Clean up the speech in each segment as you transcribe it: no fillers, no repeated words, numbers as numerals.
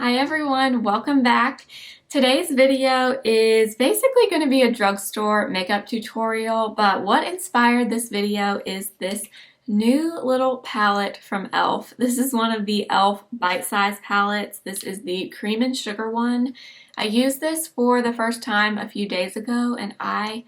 Hi everyone, welcome back. Today's video is basically going to be a drugstore makeup tutorial, but what inspired this video is this new little palette from e.l.f. This is one of the e.l.f. bite-sized palettes. This is the cream and sugar one. I used this for the first time a few days ago and I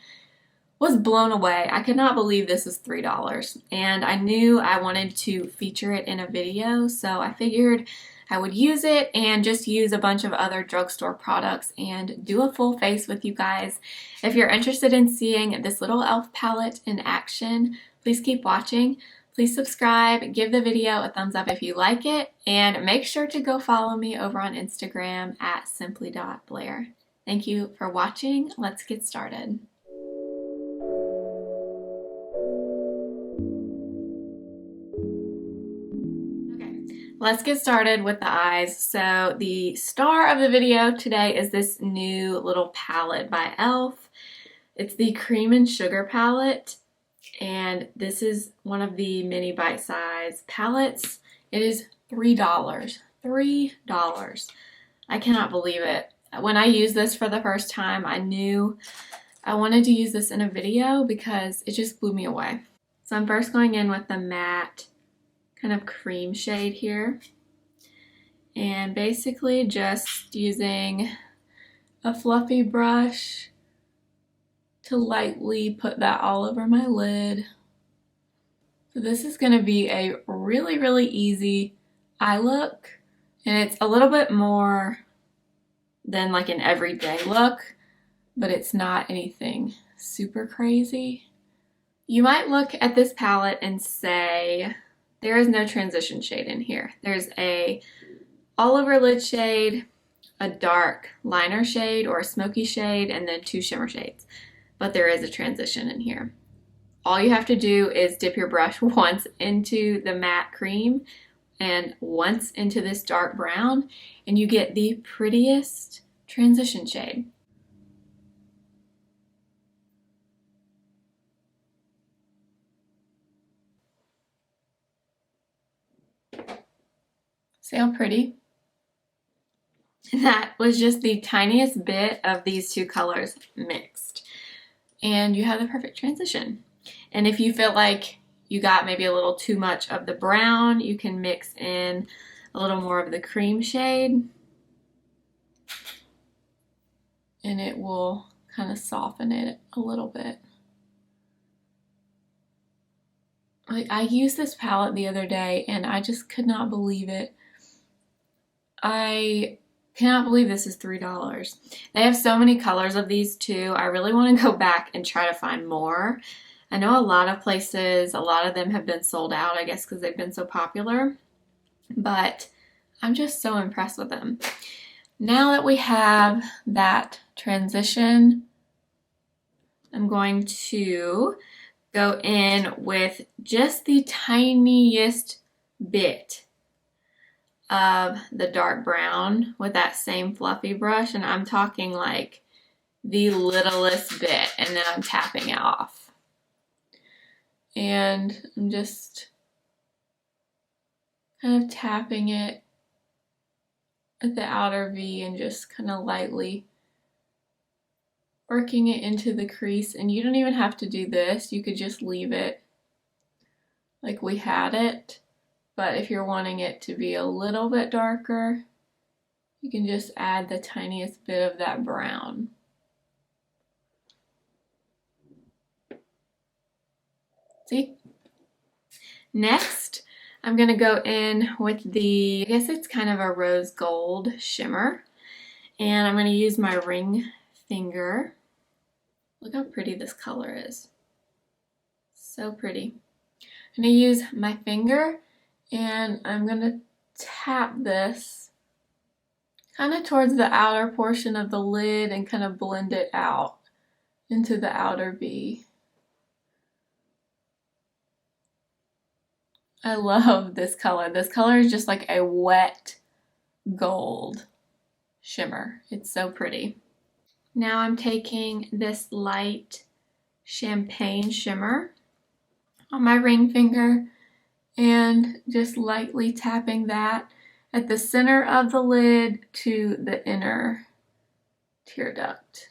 was blown away. I could not believe this is $3 and I knew I wanted to feature it in a video, so I figured I would use it and just use a bunch of other drugstore products and do a full face with you guys. If you're interested in seeing this little e.l.f. palette in action, please keep watching. Please subscribe, give the video a thumbs up if you like it, and make sure to go follow me over on Instagram at simply.blair. Thank you for watching. Let's get started. Let's get started with the eyes. So the star of the video today is this new little palette by e.l.f. It's the Cream and Sugar palette, and this is one of the mini bite-size palettes. It is $3. $3. I cannot believe it. When I used this for the first time, I knew I wanted to use this in a video because it just blew me away. So I'm first going in with the matte kind of cream shade here, and basically just using a fluffy brush to lightly put that all over my lid. So this is going to be a really easy eye look, and it's a little bit more than like an everyday look, but it's not anything super crazy. You might look at this palette and say, there is no transition shade in here. There's a all over lid shade, a dark liner shade or a smoky shade, and then two shimmer shades. But there is a transition in here. All you have to do is dip your brush once into the matte cream and once into this dark brown, and you get the prettiest transition shade. See how pretty? That was just the tiniest bit of these two colors mixed. And you have the perfect transition. And if you feel like you got maybe a little too much of the brown, you can mix in a little more of the cream shade. And it will kind of soften it a little bit. I used this palette the other day and I just could not believe it. I cannot believe this is $3. They have so many colors of these too. I really want to go back and try to find more. I know a lot of places, a lot of them have been sold out, I guess because they've been so popular. But I'm just so impressed with them. Now that we have that transition, I'm going to go in with just the tiniest bit of the dark brown with that same fluffy brush, and I'm talking like the littlest bit, and then I'm tapping it off. And I'm just kind of tapping it at the outer V and just kind of lightly working it into the crease. And you don't even have to do this, you could just leave it like we had it. But if you're wanting it to be a little bit darker, you can just add the tiniest bit of that brown. See? Next, I'm going to go in with the, I guess it's kind of a rose gold shimmer. And I'm going to use my ring finger. Look how pretty this color is. So pretty. I'm going to use my finger and I'm going to tap this kind of towards the outer portion of the lid and kind of blend it out into the outer V. I love this color. This color is just like a wet gold shimmer. It's so pretty. Now I'm taking this light champagne shimmer on my ring finger and just lightly tapping that at the center of the lid to the inner tear duct.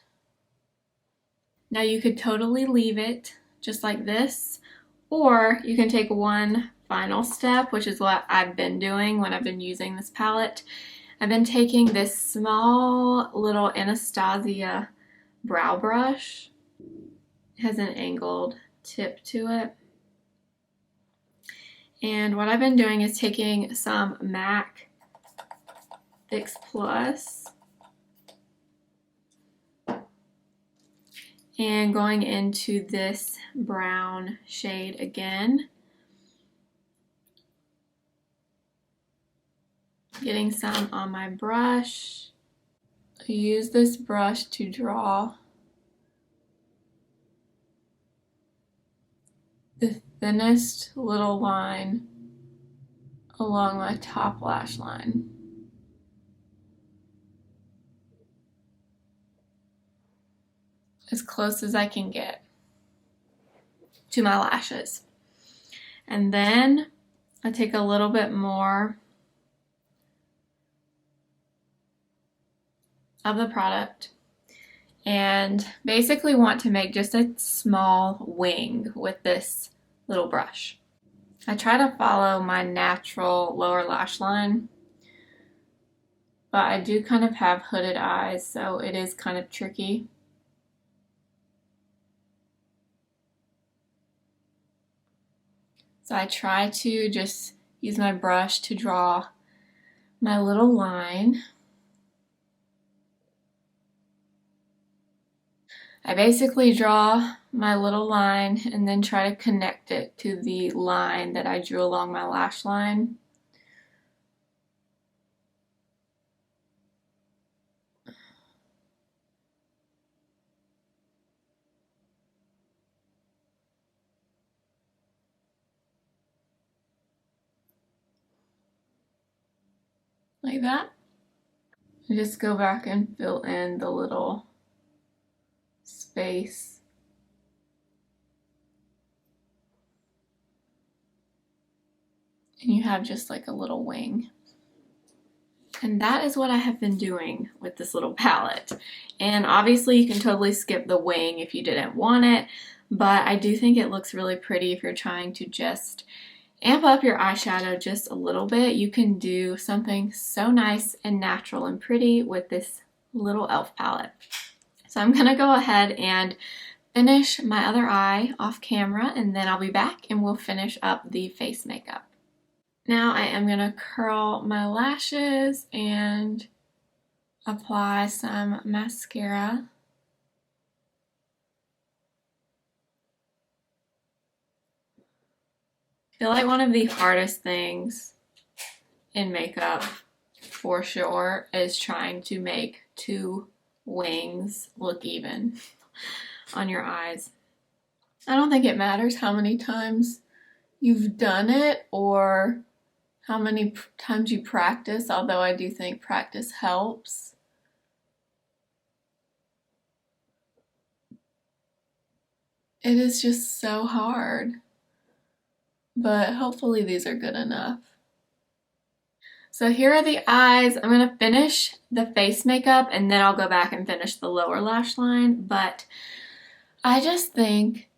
Now you could totally leave it just like this, or you can take one final step, which is what I've been doing when I've been using this palette. I've been taking this small little Anastasia brow brush. It has an angled tip to it. And what I've been doing is taking some MAC Fix Plus and going into this brown shade again. Getting some on my brush. I use this brush to draw the thinnest little line along my top lash line. As close as I can get to my lashes. And then I take a little bit more of the product and basically want to make just a small wing with this little brush. I try to follow my natural lower lash line, but I do kind of have hooded eyes, so it is kind of tricky. So I try to just use my brush to draw my little line. I basically draw my little line and then try to connect it to the line that I drew along my lash line. Like that. And just go back and fill in the little space. And you have just like a little wing. And that is what I have been doing with this little palette. And obviously you can totally skip the wing if you didn't want it, but I do think it looks really pretty if you're trying to just amp up your eyeshadow just a little bit. You can do something so nice and natural and pretty with this little e.l.f. palette. So I'm gonna go ahead and finish my other eye off camera, and then I'll be back and we'll finish up the face makeup. Now I am gonna curl my lashes and apply some mascara. I feel like one of the hardest things in makeup for sure is trying to make two wings look even on your eyes. I don't think it matters how many times you've done it or how many times you practice, although I do think practice helps. It is just so hard, but hopefully these are good enough. So here are the eyes. I'm going to finish the face makeup and then I'll go back and finish the lower lash line, but I just think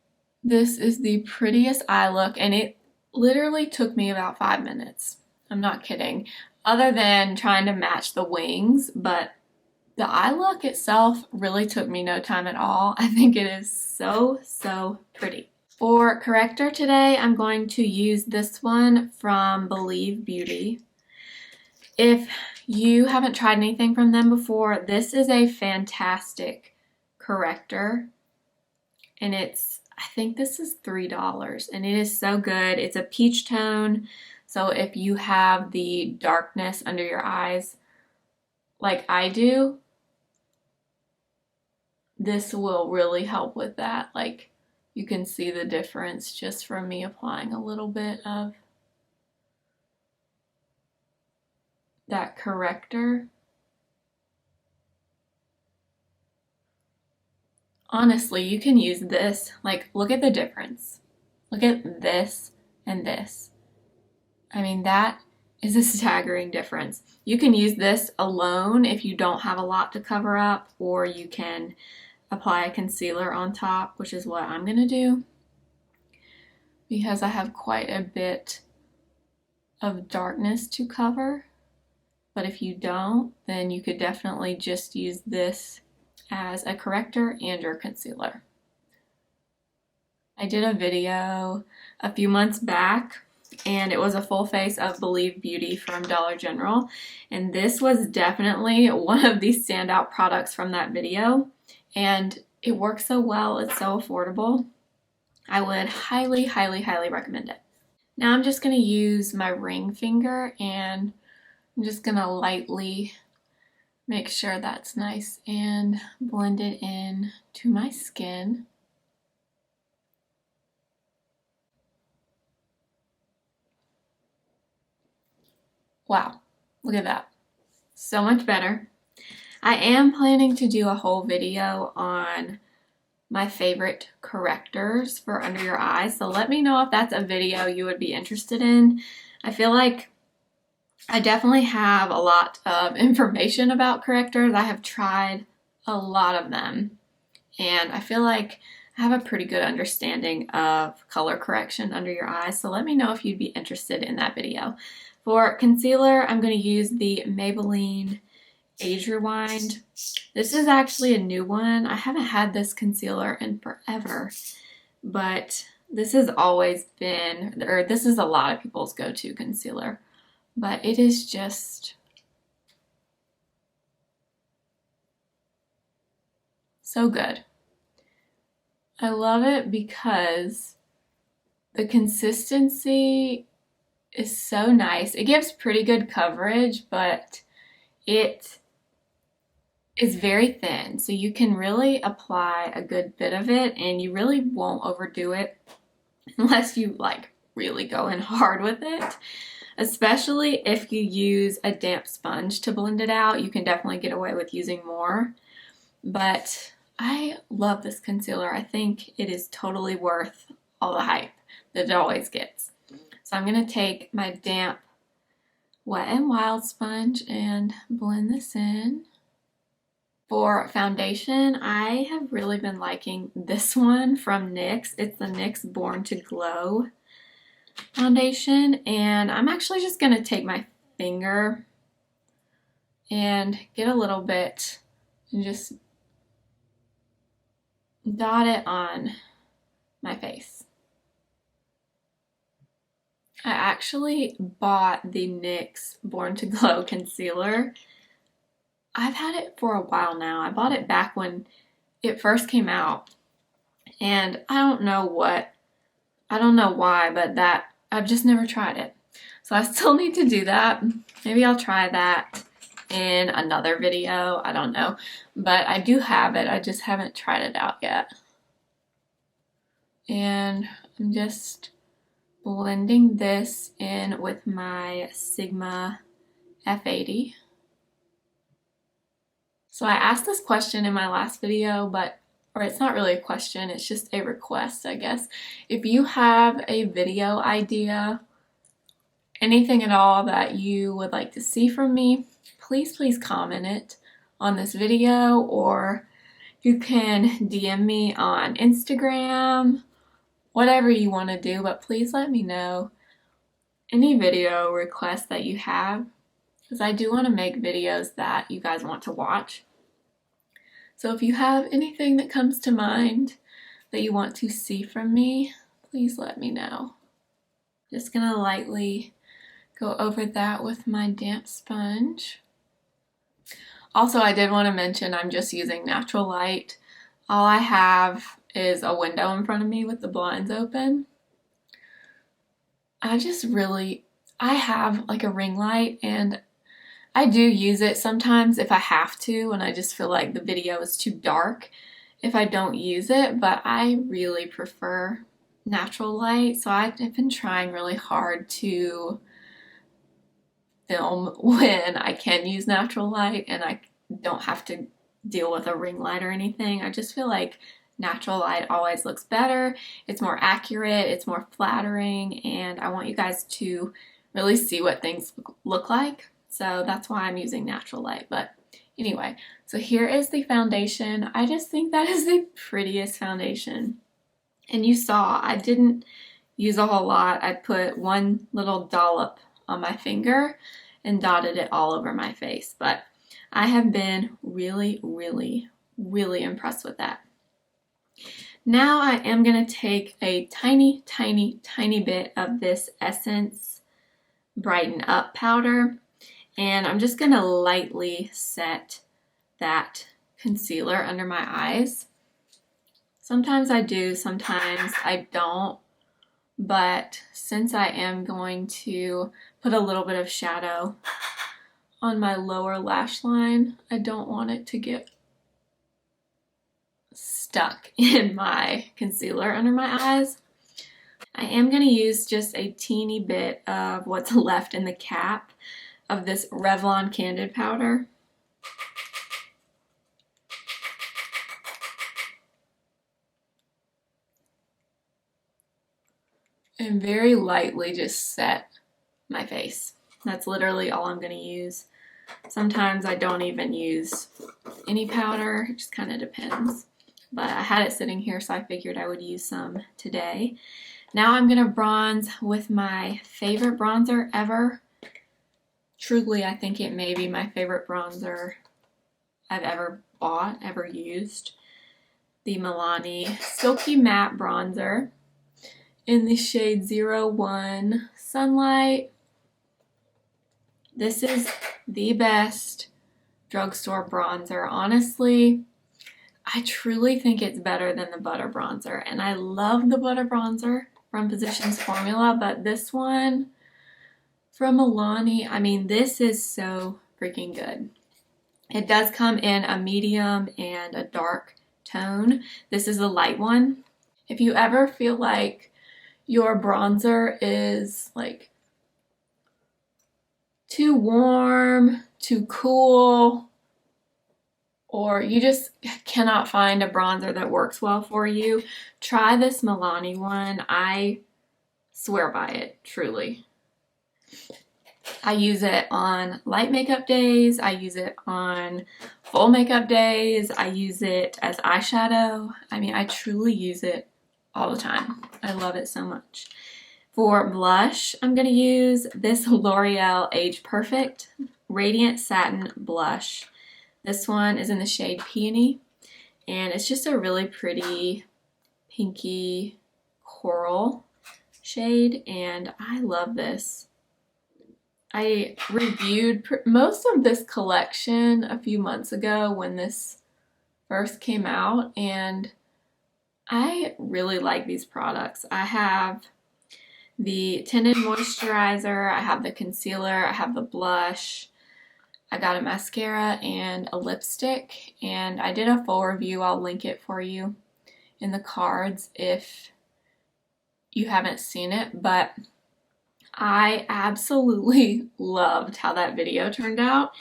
this is the prettiest eye look, and it literally took me about 5 minutes. I'm not kidding. Other than trying to match the wings, but the eye look itself really took me no time at all. I think it is so, so pretty. For corrector today, I'm going to use this one from Believe Beauty. If you haven't tried anything from them before, this is a fantastic corrector. And I think this is $3, and it is so good. It's a peach tone, so if you have the darkness under your eyes like I do, this will really help with that. Like, you can see the difference just from me applying a little bit of that corrector. Honestly, you can use this. Like, look at the difference. Look at this and this. I mean, that is a staggering difference. You can use this alone if you don't have a lot to cover up, or you can apply a concealer on top, which is what I'm gonna do because I have quite a bit of darkness to cover. But if you don't, then you could definitely just use this as a corrector and your concealer. I did a video a few months back and it was a full face of Believe Beauty from Dollar General, and this was definitely one of the standout products from that video, and it works so well. It's so affordable. I would highly, highly, highly recommend it. Now I'm just going to use my ring finger and I'm just going to lightly make sure that's nice and blended in to my skin. Wow, look at that. So much better. I am planning to do a whole video on my favorite correctors for under your eyes, so let me know if that's a video you would be interested in. I feel like I definitely have a lot of information about correctors. I have tried a lot of them, and I feel like I have a pretty good understanding of color correction under your eyes, so let me know if you'd be interested in that video. For concealer, I'm going to use the Maybelline Age Rewind. This is actually a new one. I haven't had this concealer in forever, but this has always been, or this is a lot of people's go-to concealer, but it is just so good. I love it because the consistency is so nice. It gives pretty good coverage, but it is very thin, so you can really apply a good bit of it and you really won't overdo it unless you like really go in hard with it. Especially if you use a damp sponge to blend it out, you can definitely get away with using more. But I love this concealer. I think it is totally worth all the hype that it always gets. So I'm going to take my damp Wet n Wild sponge and blend this in. For foundation, I have really been liking this one from NYX. It's the NYX Born to Glow foundation, and I'm actually just going to take my finger and get a little bit and just dot it on my face. I actually bought the NYX Born to Glow concealer. I've had it for a while now. I bought it back when it first came out, and I don't know why, but I've just never tried it. So I still need to do that. Maybe I'll try that in another video. I don't know, but I do have it. I just haven't tried it out yet. And I'm just blending this in with my Sigma F80. So I asked this question in my last video, or it's not really a question, it's just a request, I guess. If you have a video idea, anything at all that you would like to see from me, please comment it on this video, or you can DM me on Instagram, whatever you want to do, but please let me know any video requests that you have, because I do want to make videos that you guys want to watch. So if you have anything that comes to mind that you want to see from me, please let me know. Just gonna lightly go over that with my damp sponge. Also, I did want to mention I'm just using natural light. All I have is a window in front of me with the blinds open. I have like a ring light, and I do use it sometimes if I have to and I just feel like the video is too dark if I don't use it, but I really prefer natural light. So I've been trying really hard to film when I can use natural light and I don't have to deal with a ring light or anything. I just feel like natural light always looks better. It's more accurate, it's more flattering, and I want you guys to really see what things look like. So that's why I'm using natural light. But anyway, so here is the foundation. I just think that is the prettiest foundation. And you saw I didn't use a whole lot. I put one little dollop on my finger and dotted it all over my face. But I have been really, really, really impressed with that. Now I am going to take a tiny, tiny, tiny bit of this Essence Brighten Up powder, and I'm just going to lightly set that concealer under my eyes. Sometimes I do, sometimes I don't, but since I am going to put a little bit of shadow on my lower lash line, I don't want it to get stuck in my concealer under my eyes. I am going to use just a teeny bit of what's left in the cap of this Revlon Candid powder. And very lightly just set my face. That's literally all I'm going to use. Sometimes I don't even use any powder, it just kind of depends. But I had it sitting here, so I figured I would use some today. Now I'm going to bronze with my favorite bronzer ever. Truly, I think it may be my favorite bronzer I've ever bought, ever used. The Milani Silky Matte Bronzer in the shade 01 Sunlight. This is the best drugstore bronzer. Honestly, I truly think it's better than the Butter Bronzer. And I love the Butter Bronzer from Positions Formula, but this one from Milani, I mean, this is so freaking good. It does come in a medium and a dark tone. This is the light one. If you ever feel like your bronzer is like too warm, too cool, or you just cannot find a bronzer that works well for you, try this Milani one. I swear by it, truly. I use it on light makeup days. I use it on full makeup days. I use it as eyeshadow. I mean, I truly use it all the time. I love it so much. For blush, I'm going to use this L'Oreal Age Perfect Radiant Satin Blush. This one is in the shade Peony, and it's just a really pretty pinky coral shade, and I love this. I reviewed most of this collection a few months ago when this first came out, and I really like these products. I have the tinted moisturizer, I have the concealer, I have the blush, I got a mascara and a lipstick, and I did a full review. I'll link it for you in the cards if you haven't seen it, but I absolutely loved how that video turned out.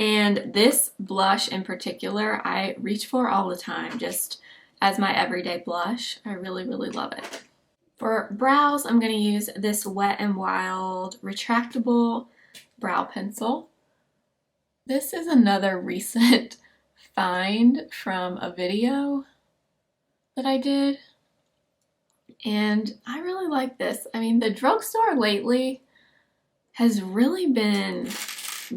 And this blush in particular, I reach for all the time, just as my everyday blush. I really, really love it. For brows, I'm going to use this Wet n Wild Retractable Brow Pencil. This is another recent find from a video that I did, and I really like this. I mean, the drugstore lately has really been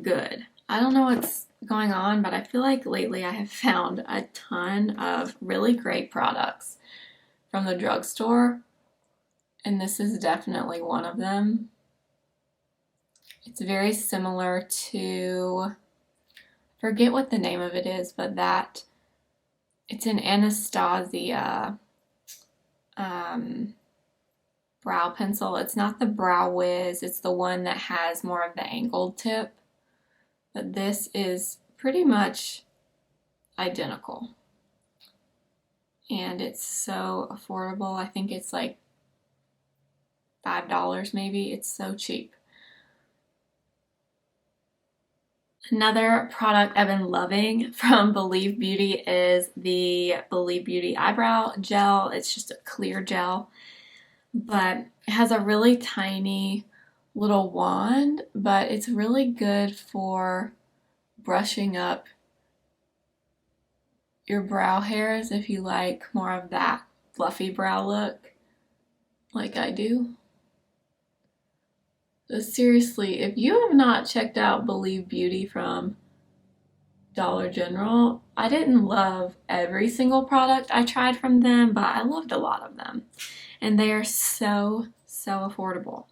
good. I don't know what's going on, but I feel like lately I have found a ton of really great products from the drugstore, and this is definitely one of them. It's very similar to, forget what the name of it is, but that it's an Anastasia brow pencil. It's not the Brow Wiz, it's the one that has more of the angled tip, but this is pretty much identical, and it's so affordable. I think it's like $5 maybe. It's so cheap. Another product I've been loving from Believe Beauty is the Believe Beauty Eyebrow Gel. It's just a clear gel, but it has a really tiny little wand, but it's really good for brushing up your brow hairs if you like more of that fluffy brow look like I do. So seriously, if you have not checked out Believe Beauty from Dollar General, I didn't love every single product I tried from them, but I loved a lot of them. And they are so affordable.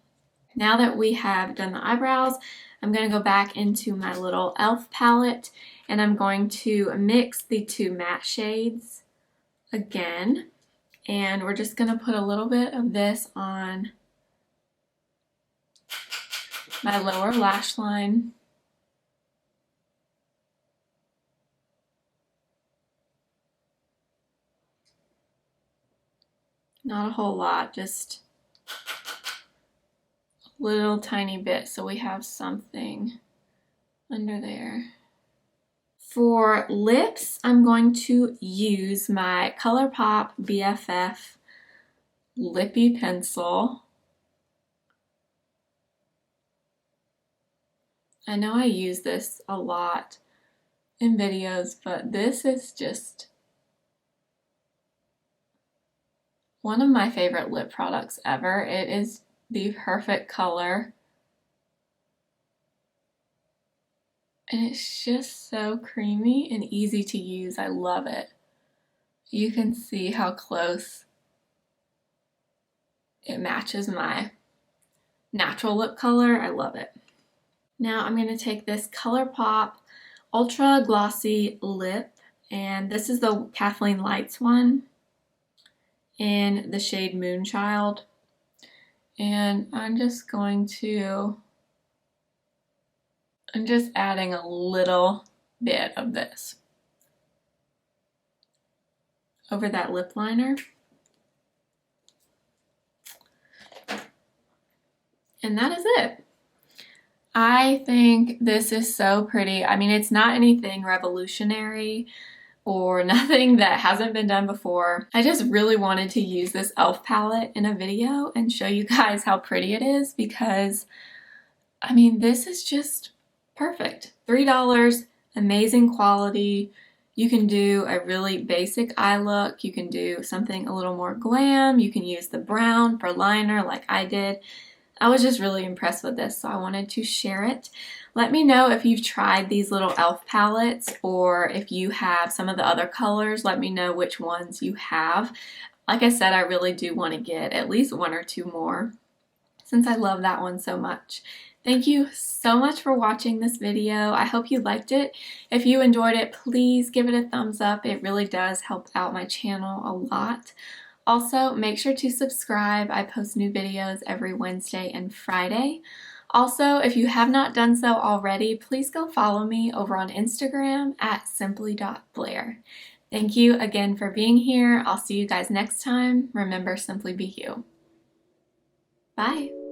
Now that we have done the eyebrows, I'm going to go back into my little e.l.f. palette and I'm going to mix the two matte shades again. And we're just going to put a little bit of this on my lower lash line. Not a whole lot, just a little tiny bit so we have something under there. For lips, I'm going to use my Colourpop BFF Lippie pencil. I know I use this a lot in videos, but this is just one of my favorite lip products ever. It is the perfect color. And it's just so creamy and easy to use. I love it. You can see how close it matches my natural lip color. I love it. Now I'm going to take this Colourpop Ultra Glossy Lip, and this is the Kathleen Lights one in the shade Moonchild. And I'm just adding a little bit of this over that lip liner. And that is it. I think this is so pretty. I mean, it's not anything revolutionary or nothing that hasn't been done before. I just really wanted to use this e.l.f. palette in a video and show you guys how pretty it is because, I mean, this is just perfect. $3, amazing quality. You can do a really basic eye look. You can do something a little more glam. You can use the brown for liner like I did. I was just really impressed with this, so I wanted to share it. Let me know if you've tried these little e.l.f. palettes or if you have some of the other colors. Let me know which ones you have. Like I said, I really do want to get at least one or two more since I love that one so much. Thank you so much for watching this video. I hope you liked it. If you enjoyed it, please give it a thumbs up. It really does help out my channel a lot. Also, make sure to subscribe. I post new videos every Wednesday and Friday. Also, if you have not done so already, please go follow me over on Instagram at simply.blair. Thank you again for being here. I'll see you guys next time. Remember, simply be you. Bye.